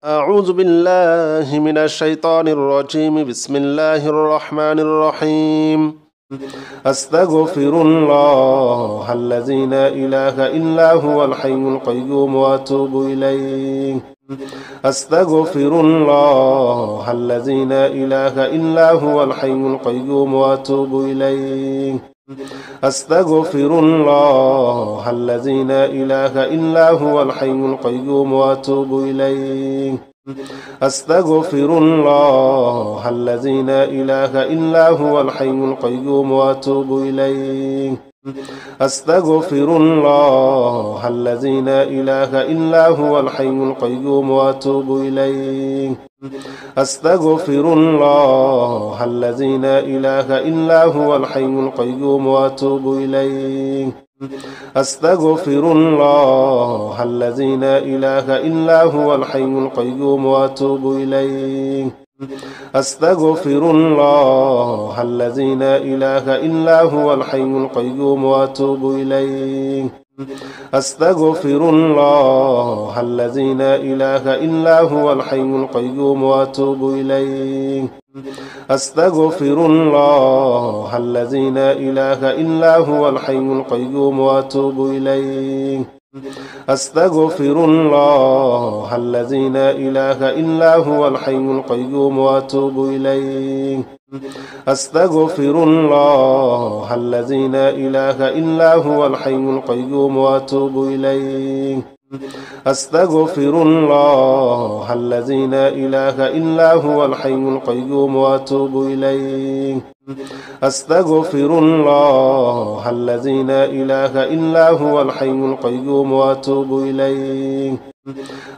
أعوذ بالله من الشيطان الرجيم بسم الله الرحمن الرحيم أستغفر الله الذي لا إله إلا هو الحي القيوم وأتوب إليه أستغفر الله الذي لا إله إلا هو الحي القيوم وأتوب إليه أستغفر الله الذي لا إله إلا هو الحي القيوم وأتوب إليه أستغفر الله الذي لا إله إلا هو الحي القيوم وأتوب إليه أستغفر الله الذي لا إله إلا هو الحي القيوم وأتوب إليه أستغفر الله الذي لا إله إلا هو الحي القيوم وأتوب إليه أستغفر الله الذي لا إله إلا هو الحي القيوم وأتوب إليه أستغفر الله الذي لا إله إلا هو الحي القيوم وأتوب إليه أستغفر الله الذي لا إله إلا هو الحي القيوم وأتوب إليه أستغفر الله الذي لا إله إلا هو الحي القيوم وأتوب إليه أستغفر الله الذي لا إله إلا هو الحي القيوم وأتوب إليه أستغفر الله الذي لا إله إلا هو الحي القيوم وأتوب إليه أستغفر الله الذي لا إله إلا هو الحي القيوم وأتوب إليه أستغفر الله الذي لا إله إلا هو الحي القيوم وأتوب إليه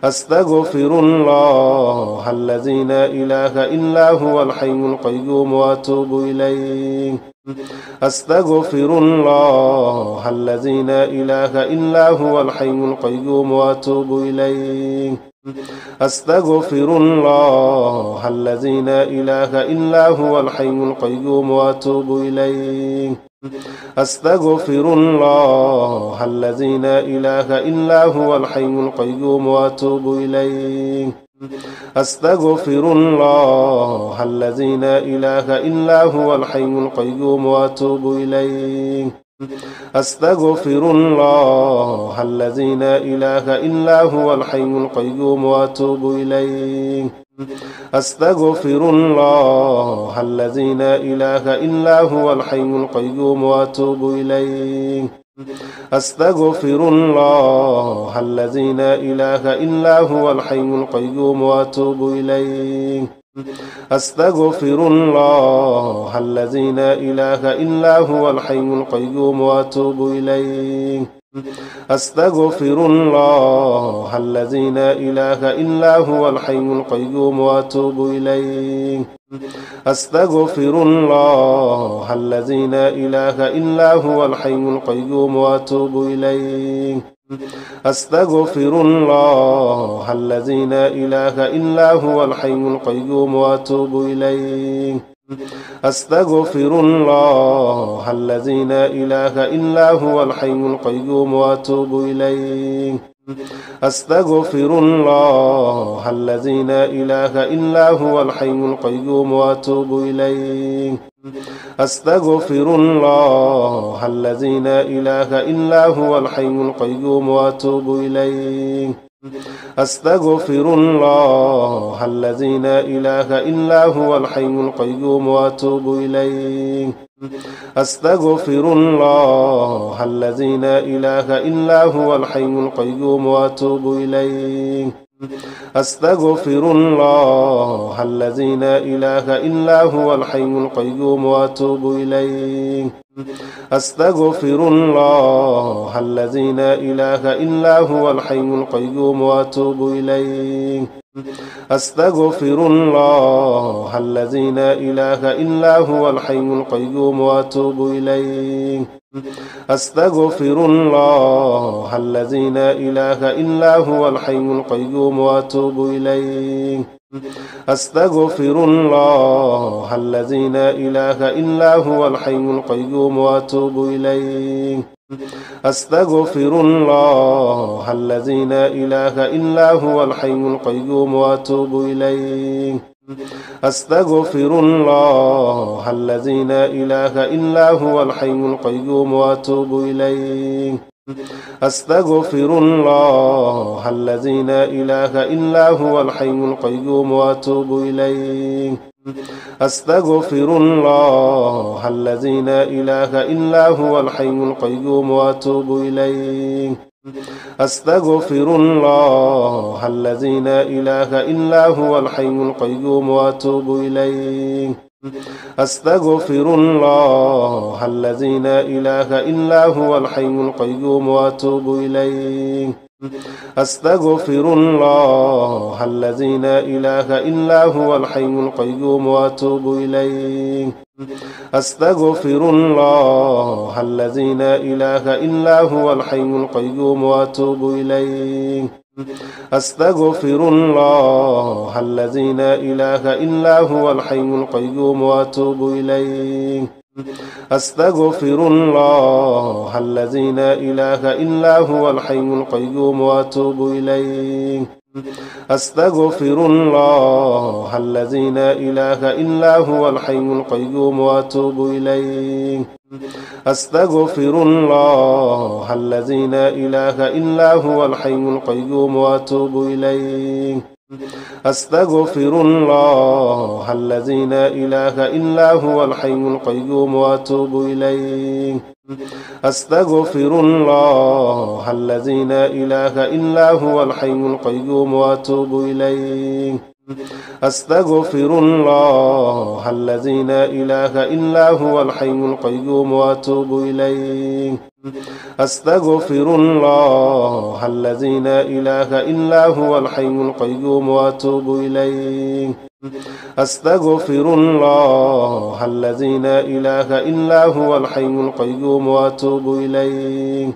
أستغفر الله الذي لا إله إلا هو الحي القيوم وأتوب إليه أستغفر الله الذي لا إله إلا هو الحي القيوم وأتوب إليه أستغفر الله الذي لا إله إلا هو الحي القيوم وأتوب إليه أستغفر الله الذي لا إله إلا هو الحي القيوم وأتوب إليه أستغفر الله الذي لا إله إلا هو الحي القيوم وأتوب إليه أستغفر الله الذي لا إله إلا هو الحي القيوم وأتوب إليه أستغفر الله الذي لا إله إلا هو الحي القيوم وأتوب إليه أستغفر الله الذي لا إله إلا هو الحي القيوم وأتوب إليه أستغفر الله الذي لا إله إلا هو الحي القيوم وأتوب إليه أستغفر الله الذي لا إله إلا هو الحي القيوم وأتوب إليه أستغفر الله الذي لا إله إلا هو الحي القيوم وأتوب إليه أستغفر الله الذي لا إله إلا هو الحي القيوم وأتوب إليه أستغفر الله الذي لا إله إلا هو الحي القيوم وأتوب إليه أستغفر الله الذي لا إله إلا هو الحي القيوم وأتوب إليه أستغفر الله الذي لا إله إلا هو الحي القيوم وأتوب إليه أستغفر الله الذي لا إله إلا هو الحي القيوم وأتوب إليه أستغفر الله الذي لا إله إلا هو الحي القيوم وأتوب إليه أستغفر الله الذي لا إله إلا هو الحي القيوم وأتوب إليه أستغفر الله الذي لا إله إلا هو الحي القيوم وأتوب إليه أستغفر الله الذي لا إله إلا هو الحي القيوم وأتوب إليه أستغفر الله الذي لا إله إلا هو الحي القيوم وأتوب إليه أستغفر الله الذي لا إله إلا هو الحي القيوم وأتوب إليه أستغفر الله الذي لا إله إلا هو الحي القيوم وأتوب إليه أستغفر الله الذي لا إله إلا هو الحي القيوم وأتوب إليه أستغفر الله الذي لا إله إلا هو الحي القيوم وأتوب إليه أستغفر الله الذي لا إله إلا هو الحي القيوم وأتوب إليه أستغفر الله الذي لا إله إلا هو الحي القيوم وأتوب إليه أستغفر الله الذي لا إله إلا هو الحي القيوم وأتوب إليه أستغفر الله الذي لا إله إلا هو الحي القيوم وأتوب إليه أستغفر الله الذي لا إله إلا هو الحي القيوم وأتوب إليه أستغفر الله الذي لا إله إلا هو الحي القيوم وأتوب إليه أستغفر الله الذي لا إله إلا هو الحي القيوم وأتوب إليه أستغفر الله الذي لا إله إلا هو الحي القيوم وأتوب إليه أستغفر الله الذي لا إله إلا هو الحي القيوم وأتوب إليه أستغفر الله الذي لا إله إلا هو الحي القيوم وأتوب إليه أستغفر الله الذي لا إله إلا هو الحي القيوم وأتوب إليه أستغفر الله الذي لا إله إلا هو الحي القيوم وأتوب إليه أستغفر الله الذي لا إله إلا هو الحي القيوم وأتوب إليه أستغفر الله الذي لا إله إلا هو الحي القيوم وأتوب إليه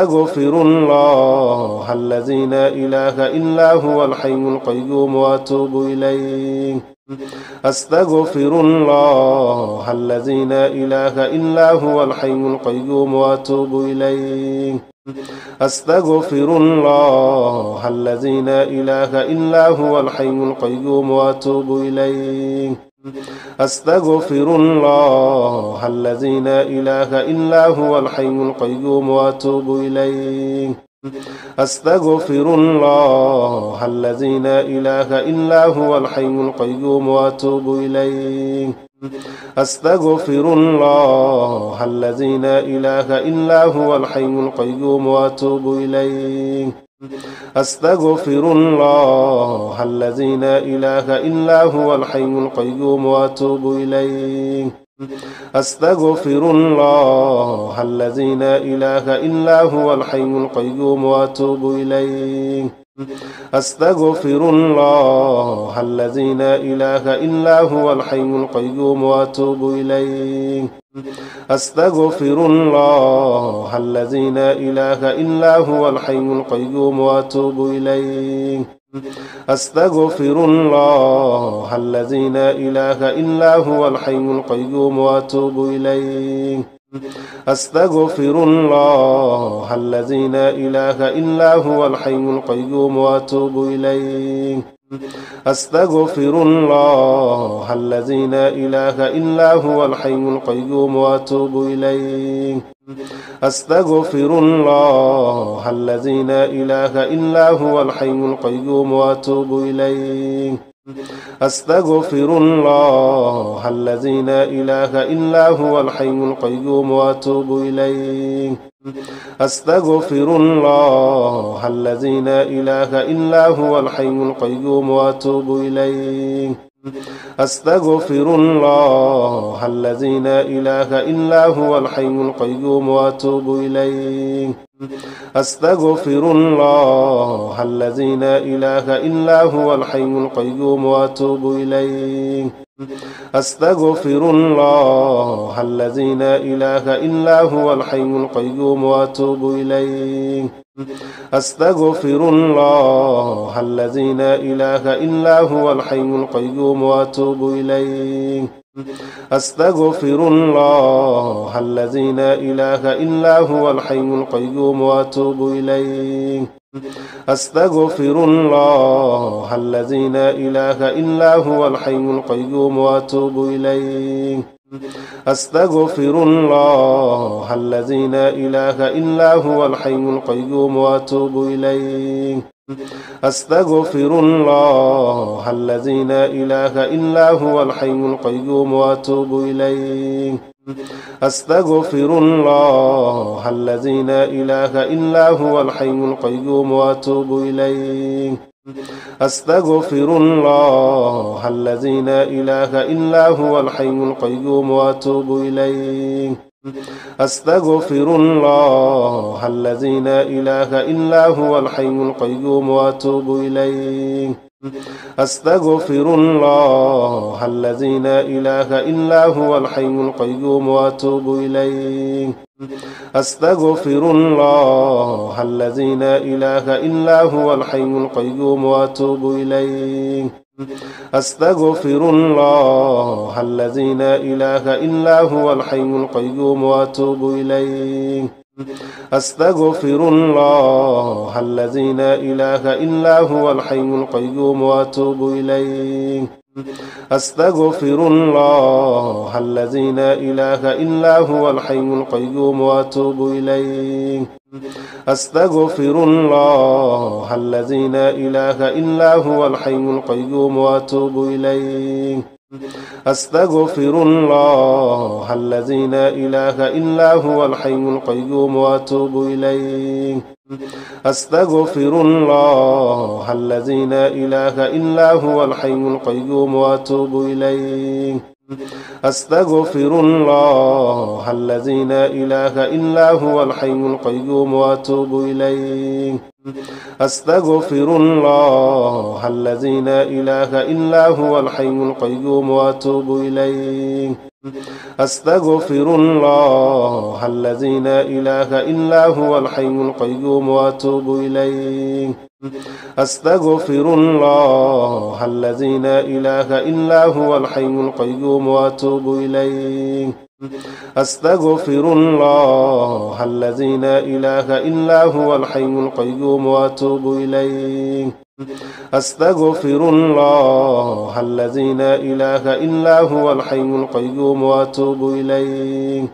أستغفر الله الذي لا إله إلا هو الحي القيوم وأتوب إليه أستغفر الله الذي لا إله إلا هو الحي القيوم وأتوب إليه أستغفر الله الذي لا إله إلا هو الحي القيوم وأتوب إليه أستغفر الله الذي لا إله إلا هو الحي القيوم وأتوب إليه أستغفر الله الذي لا إله إلا هو الحي القيوم وأتوب إليه أستغفر الله الذي لا إله إلا هو الحي القيوم وأتوب إليه أستغفر الله الذي لا إله إلا هو الحي القيوم وأتوب إليه أستغفر الله الذي لا إله إلا هو الحي القيوم وأتوب إليه أستغفر الله الذي لا إله إلا هو الحي القيوم وأتوب إليه أستغفر الله الذي لا إله إلا هو الحي القيوم وأتوب إليه أستغفر الله الذي لا إله إلا هو الحي القيوم وأتوب إليه أستغفر الله الذي لا إله إلا هو الحي القيوم وأتوب إليه أستغفر الله الذي لا إله إلا هو الحي القيوم وأتوب إليه أستغفر الله الذي لا إله إلا هو الحي القيوم وأتوب إليه أستغفر الله الذي لا إله إلا هو الحي القيوم وأتوب إليه أستغفر الله الذي لا إله إلا هو الحي القيوم وأتوب إليه أستغفر الله الذي لا إله إلا هو الحي القيوم وأتوب إليه أستغفر الله الذي لا إله إلا هو الحي القيوم وأتوب إليه أستغفر الله الذي لا إله إلا هو الحي القيوم وأتوب إليه أستغفر الله الذي لا إله إلا هو الحي القيوم وأتوب إليه أستغفر الله الذي لا إله إلا هو الحي القيوم وأتوب إليه أستغفر الله الذي لا إله إلا هو الحي القيوم وأتوب إليه أستغفر الله الذي لا إله إلا هو الحي القيوم وأتوب إليه أستغفر الله الذي لا إله إلا هو الحي القيوم وأتوب إليه أستغفر الله الذي لا إله إلا هو الحي القيوم وأتوب إليه أستغفر الله الذي لا إله إلا هو الحي القيوم وأتوب إليه أستغفر الله الذي لا إله إلا هو الحي القيوم وأتوب إليه أستغفر الله الذي لا إله إلا هو الحي القيوم وأتوب إليه أستغفر الله الذي لا إله إلا هو الحي القيوم وأتوب إليه أستغفر الله الذي لا إله إلا هو الحي القيوم وأتوب إليه أستغفر الله الذي لا إله إلا هو الحي القيوم وأتوب إليه أستغفر الله الذي لا إله إلا هو الحي القيوم وأتوب إليه أستغفر الله الذي لا إله إلا هو الحي القيوم وأتوب إليه أستغفر الله الذي لا إله إلا هو الحي القيوم وأتوب إليه أستغفر الله الذي لا إله إلا هو الحي القيوم وأتوب إليه أستغفر الله الذي لا إله إلا هو الحي القيوم وأتوب إليه أستغفر الله الذي لا إله إلا هو الحي القيوم وأتوب إليه أستغفر الله الذي لا إله إلا هو الحي القيوم وأتوب إليه أستغفر الله الذي لا إله إلا هو الحي القيوم وأتوب إليه أستغفر الله الذي لا إله إلا هو الحي القيوم وأتوب إليه أستغفر الله الذي لا إله إلا هو الحي القيوم وأتوب إليه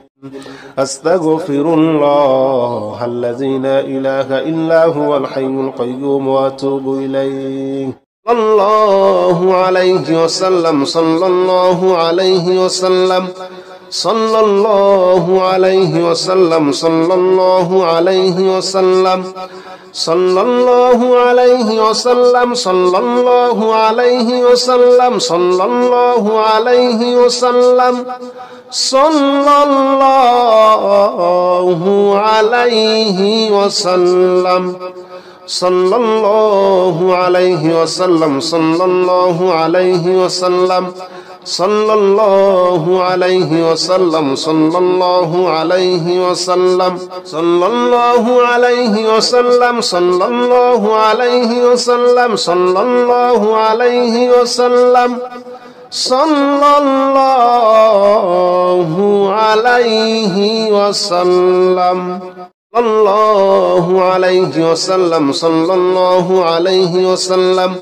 أستغفر الله الذي لا إله إلا هو الحي القيوم وأتوب إليه الله عليه وسلم صلى الله عليه وسلم صلى الله عليه وسلم صلى الله عليه وسلم صلى الله عليه وسلم صلى الله عليه وسلم صلى الله عليه وسلم صلى الله عليه وسلم صلى الله عليه وسلم صلى الله عليه وسلم صلى الله عليه وسلم صلى الله عليه وسلم صلى الله عليه وسلم صلى الله عليه وسلم صلى الله عليه وسلم صلى الله عليه وسلم الله عليه وسلم صلى الله عليه وسلم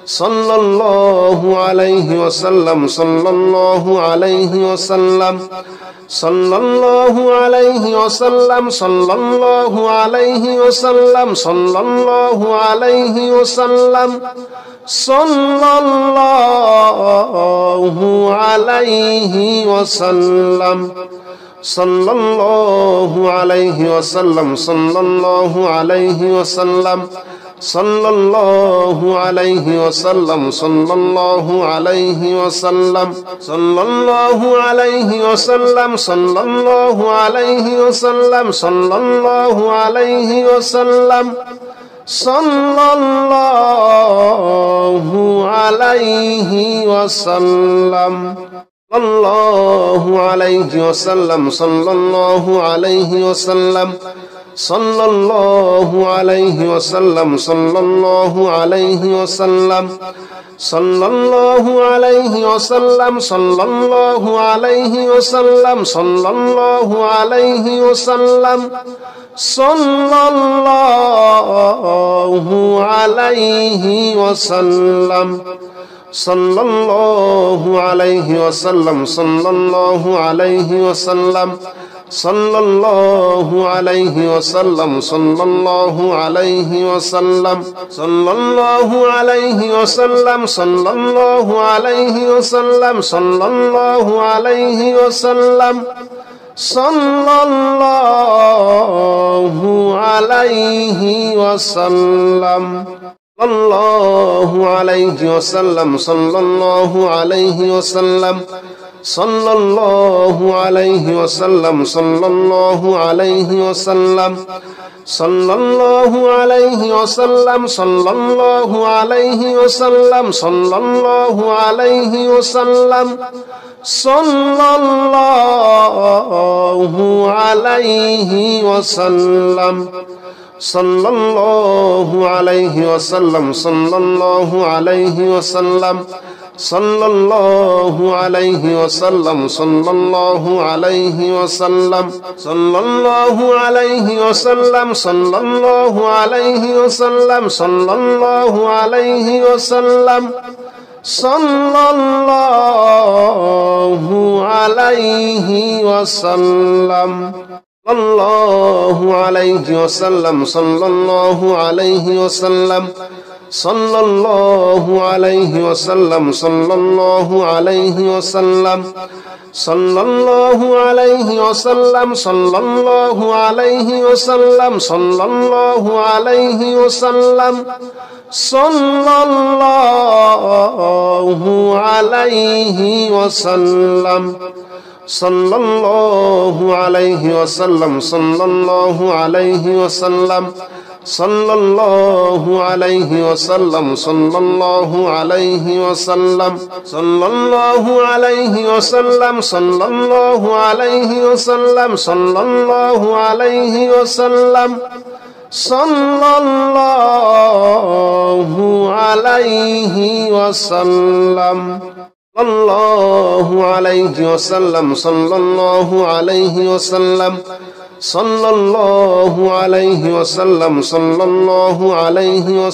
صلى الله عليه وسلم صلى الله عليه وسلم صلى الله عليه وسلم صلى الله عليه وسلم صلى الله عليه وسلم صلى الله عليه وسلم صلى الله عليه وسلم صلى الله عليه وسلم صلى الله عليه وسلم صلى الله عليه وسلم صلى الله عليه وسلم صلى الله عليه وسلم صلى الله عليه وسلم صلى الله عليه وسلم الله عليه وسلم صلى الله عليه وسلم صلى الله عليه وسلم صلى الله عليه وسلم صلى الله عليه وسلم صلى الله عليه وسلم صلى الله عليه وسلم صلى الله عليه وسلم صلى الله عليه وسلم صلى الله عليه وسلم صلى الله عليه وسلم صلى الله عليه وسلم صلى الله عليه وسلم صلى الله عليه وسلم صلى الله عليه وسلم صلى الله عليه وسلم الله عليه وسلم صلى الله عليه وسلم صلى الله عليه وسلم صلى الله عليه وسلم صلى الله عليه وسلم صلى الله عليه وسلم صلى الله عليه وسلم صلى الله عليه وسلم صلى الله عليه وسلم صلى الله عليه وسلم صلى الله عليه وسلم صلى الله عليه وسلم صلى الله عليه وسلم صلى الله عليه وسلم صلى الله عليه وسلم صلى الله عليه وسلم الله عليه وسلم صلى الله عليه وسلم صلى الله عليه وسلم صلى الله عليه وسلم صلى الله عليه وسلم صلى الله عليه وسلم صلى الله عليه وسلم صلى الله عليه وسلم صلى الله عليه وسلم صلى الله عليه وسلم صلى الله عليه وسلم صلى الله عليه وسلم صلى الله عليه وسلم صلى الله عليه وسلم صلى الله عليه وسلم صلى الله عليه وسلم الله عليه وسلم صلى الله عليه وسلم صلى الله عليه وسلم صلى الله عليه وسلم صلى الله عليه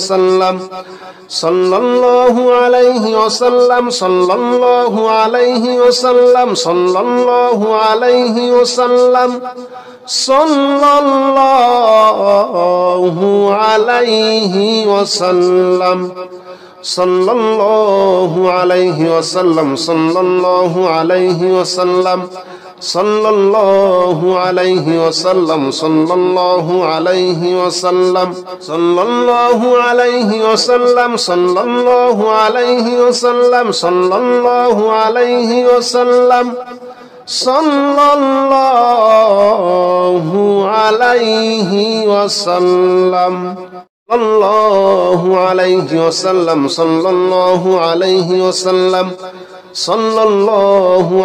وسلم صلى الله عليه وسلم صلى الله عليه وسلم صلى الله عليه وسلم صلى الله عليه وسلم صلى الله عليه وسلم صلى الله عليه وسلم صلى الله عليه وسلم صلى الله عليه وسلم صلى الله عليه وسلم صلى الله عليه وسلم صلى الله عليه وسلم الله عليه وسلم صلى الله عليه وسلم صلى الله عليه وسلم صلى الله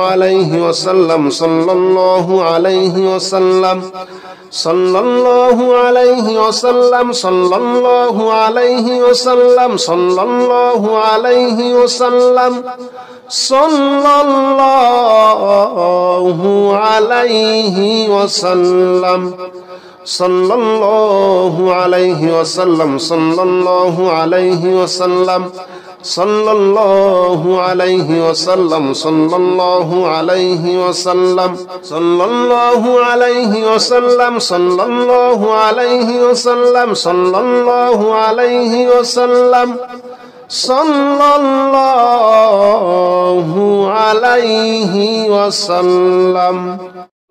عليه وسلم صلى الله عليه وسلم صلى الله عليه وسلم صلى الله عليه وسلم صلى الله عليه وسلم صلى الله عليه وسلم صلى الله عليه وسلم صلى الله عليه وسلم صلى الله عليه وسلم صلى الله عليه وسلم صلى الله عليه وسلم صلى الله عليه وسلم صلى الله عليه وسلم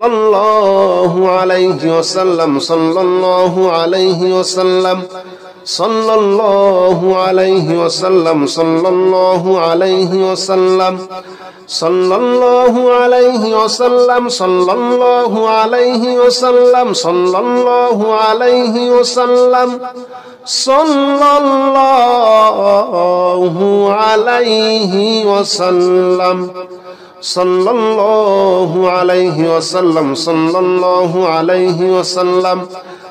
الله عليه وسلم صلى الله عليه وسلم صلى الله عليه وسلم صلى الله عليه وسلم صلى الله عليه وسلم صلى الله عليه وسلم صلى الله عليه وسلم صلى الله عليه وسلم صلى الله عليه وسلم صلى الله عليه وسلم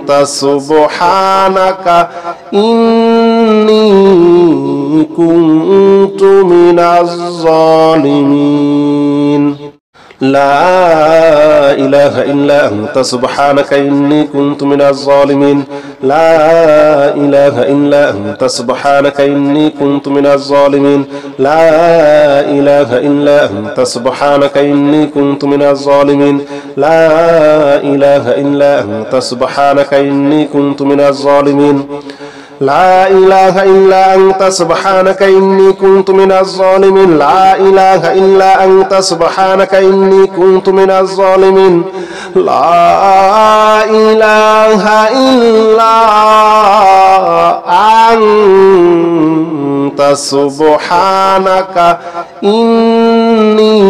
أنت سبحانك إني كنت من الظالمين لا إله إلا أنت سبحانك إني كنت من الظالمين لا إله إلا أنت سبحانك إني كنت من الظالمين لا إله إلا أنت سبحانك إني كنت من الظالمين لا إله إلا أنت سبحانك إني كنت من الظالمين لا إله إلا أنت سبحانك إني كنت من الظالمين لا إله إلا أنت سبحانك إني كنت من الظالمين لا إله إلا أنت سبحانك إني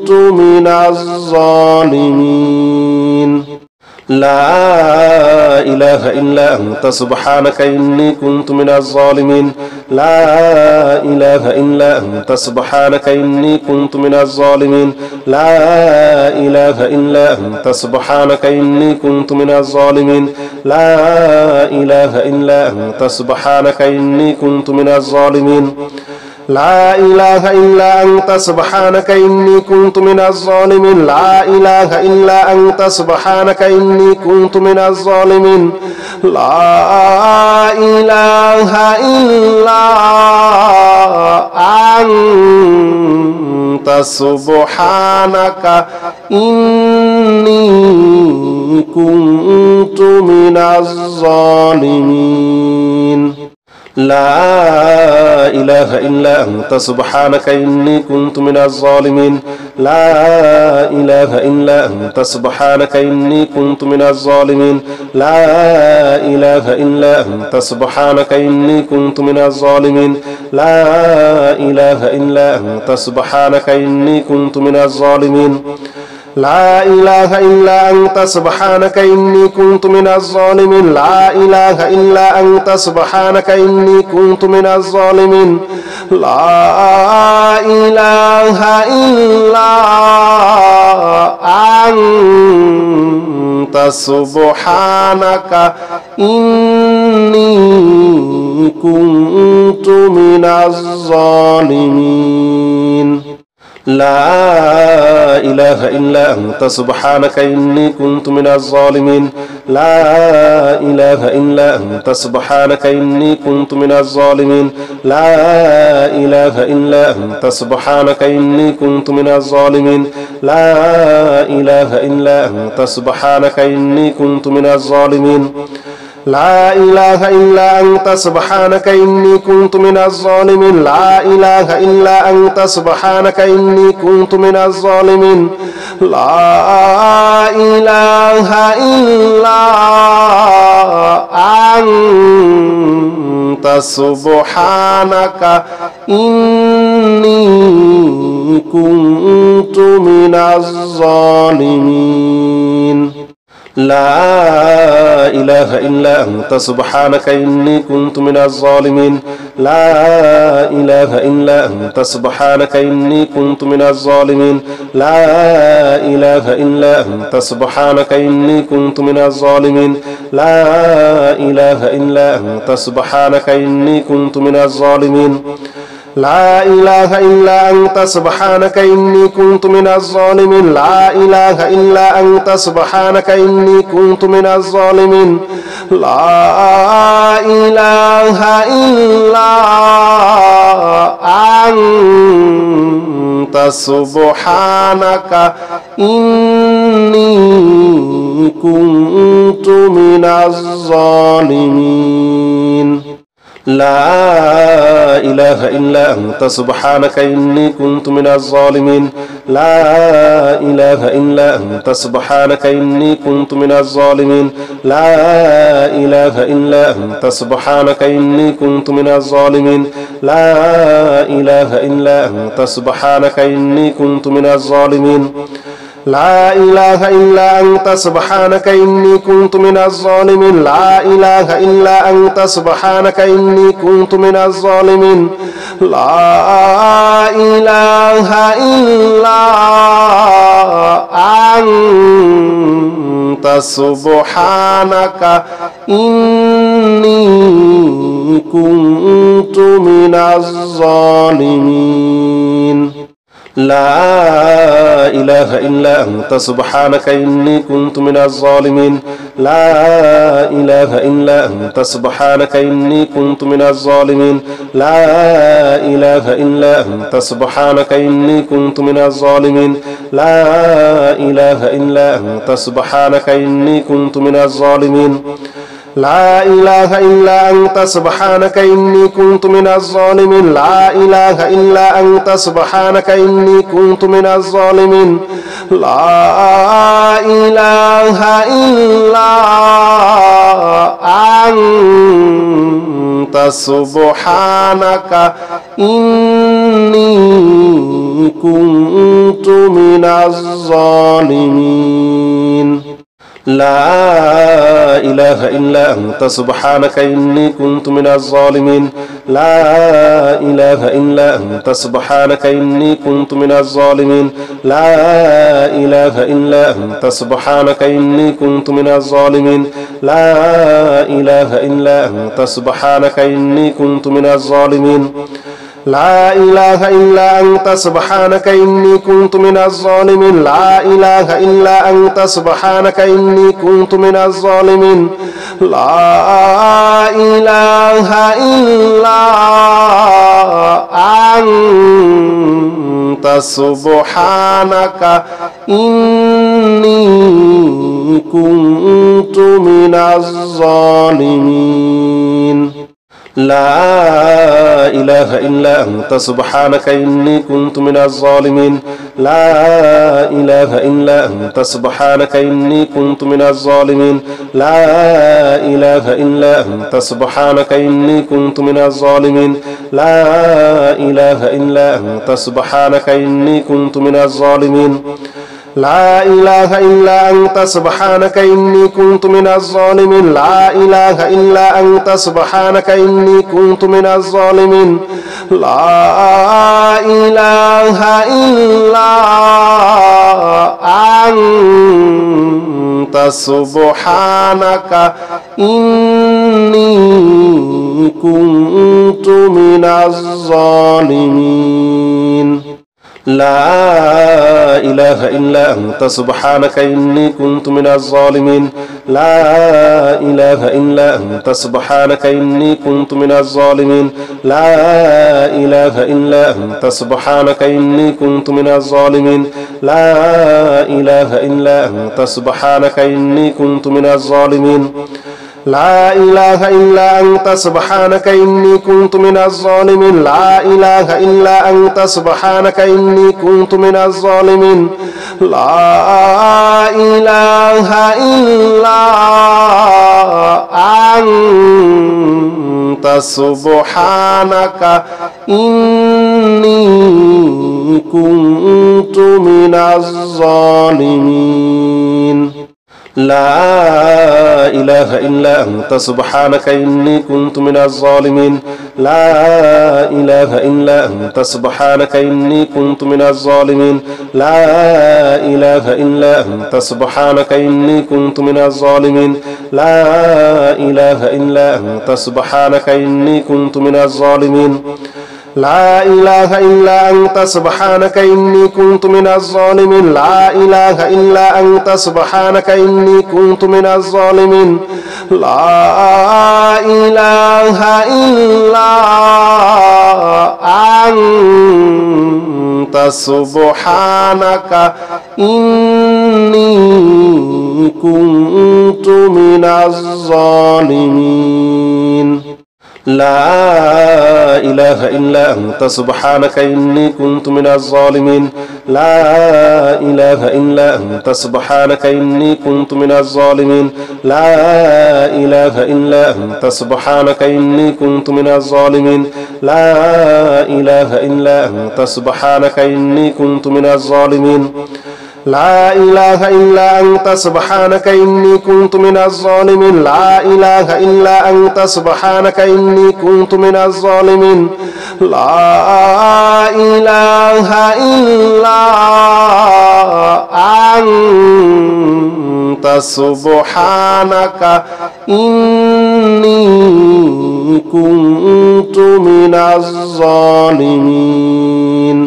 كنت من الظالمين لا إله إلا أنت سبحانك إني كنت من الظالمين لا إله إلا أنت سبحانك إني كنت من الظالمين لا إله إلا أنت سبحانك إني كنت من الظالمين لا إله إلا أنت سبحانك إني كنت من الظالمين لا إله إلا أنت سبحانك إني كنت من الظالمين لا إله إلا أنت سبحانك إني كنت من الظالمين لا إله إلا أنت سبحانك إني كنت من الظالمين لا إله إلا أنت سبحانك إني كنت من الظالمين لا إله إلا أنت سبحانك إني كنت من الظالمين لا إله إلا أنت سبحانك إني كنت من الظالمين لا إله إلا أنت سبحانك إني كنت من الظالمين لا إله إلا أنت سبحانك إني كنت من الظالمين لا إله إلا أنت سبحانك إني كنت من الظالمين لا إله إلا أنت سبحانك إني كنت من الظالمين لا إله إلا أنت سبحانك إني كنت من الظالمين لا إله إلا أنت سبحانك إني كنت من الظالمين لا إله إلا أنت سبحانك إني كنت من الظالمين لا إله إلا أنت سبحانك إني كنت من الظالمين لا إله إلا أنت سبحانك إني كنت من الظالمين لا إله إلا أنت سبحانك إني كنت من الظالمين لا إله إلا أنت سبحانك إني كنت من الظالمين لا إله إلا أنت سبحانك إني كنت من الظالمين لا إله إلا أنت سبحانك إني كنت من الظالمين لا إله إلا أنت سبحانك إني كنت من الظالمين لا إله إلا أنت سبحانك إني كنت من الظالمين لا إله إلا أنت سبحانك إني كنت من الظالمين لا إله إلا أنت سبحانك إني كنت من الظالمين لا إله إلا أنت سبحانك إني كنت من الظالمين لا إله إلا أنت سبحانك إني كنت من الظالمين لا إله إلا أنت سبحانك إني كنت من الظالمين لا إله إلا أنت سبحانك إني كنت من الظالمين لا إله إلا أنت سبحانك إني كنت من الظالمين لا إله إلا أنت سبحانك إني كنت من الظالمين لا إله إلا أنت سبحانك إني كنت من الظالمين لا إله إلا سبحانك إني كنت من الظالمين لا إله إلا أنت سبحانك إني كنت من الظالمين لا إله إلا أنت سبحانك إني كنت من الظالمين لا إله إلا أنت سبحانك إني كنت من الظالمين لا إله إلا أنت سبحانك إني كنت من الظالمين لا إله إلا أنت سبحانك إني كنت من الظالمين لا إله إلا أنت سبحانك إني كنت من الظالمين لا إله إلا أنت سبحانك إني كنت من الظالمين لا إله إلا أنت سبحانك إني كنت من الظالمين لا إله إلا أنت سبحانك إني كنت من الظالمين لا إله إلا أنت سبحانك إني كنت من الظالمين لا إله إلا أنت سبحانك إني كنت من الظالمين لا إله إلا أنت سبحانك إني كنت من الظالمين لا إله إلا أنت سبحانك إني كنت من الظالمين لا إله إلا أنت سبحانك إني كنت من الظالمين لا إله إلا أنت سبحانك إني كنت من الظالمين لا إله إلا أنت سبحانك إني كنت من الظالمين لا إله إلا أنت سبحانك إني كنت من الظالمين لا إله إلا أنت سبحانك إني كنت من الظالمين لا إله إلا أنت سبحانك إني كنت من الظالمين لا إله إلا أنت سبحانك إني كنت من الظالمين لا إله إلا أنت سبحانك إني كنت من الظالمين لا إله إلا أنت سبحانك إني كنت من الظالمين لا إله إلا أنت سبحانك إني كنت من الظالمين لا إله إلا أنت سبحانك إني كنت من الظالمين لا إله إلا أنت سبحانك إني كنت من الظالمين لا إله إلا أنت سبحانك إني كنت من الظالمين لا إله إلا أنت سبحانك إني كنت من الظالمين لا إله إلا أنت سبحانك إني كنت من الظالمين لا إله إلا أنت سبحانك إني كنت من الظالمين لا إله إلا أنت سبحانك إني كنت من الظالمين لا إله إلا أنت سبحانك إني كنت من الظالمين لا إله إلا أنت سبحانك إني كنت من الظالمين لا إله إلا أنت سبحانك إني كنت من الظالمين لا إله إلا أنت سبحانك إني كنت من الظالمين لا إله إلا أنت سبحانك إني كنت من الظالمين لا إله إلا أنت سبحانك إني كنت من الظالمين لا إله إلا أنت سبحانك إني كنت من الظالمين لا إله إلا أنت سبحانك إني كنت من الظالمين لا إله إلا أنت سبحانك إني كنت من الظالمين لا إله إلا أنت سبحانك إني كنت من الظالمين لا إله إلا أنت سبحانك إني كنت من الظالمين لا إله إلا আনতা সুবহানাকা ইন্নী কুনতু মিনাজ জালিমিন।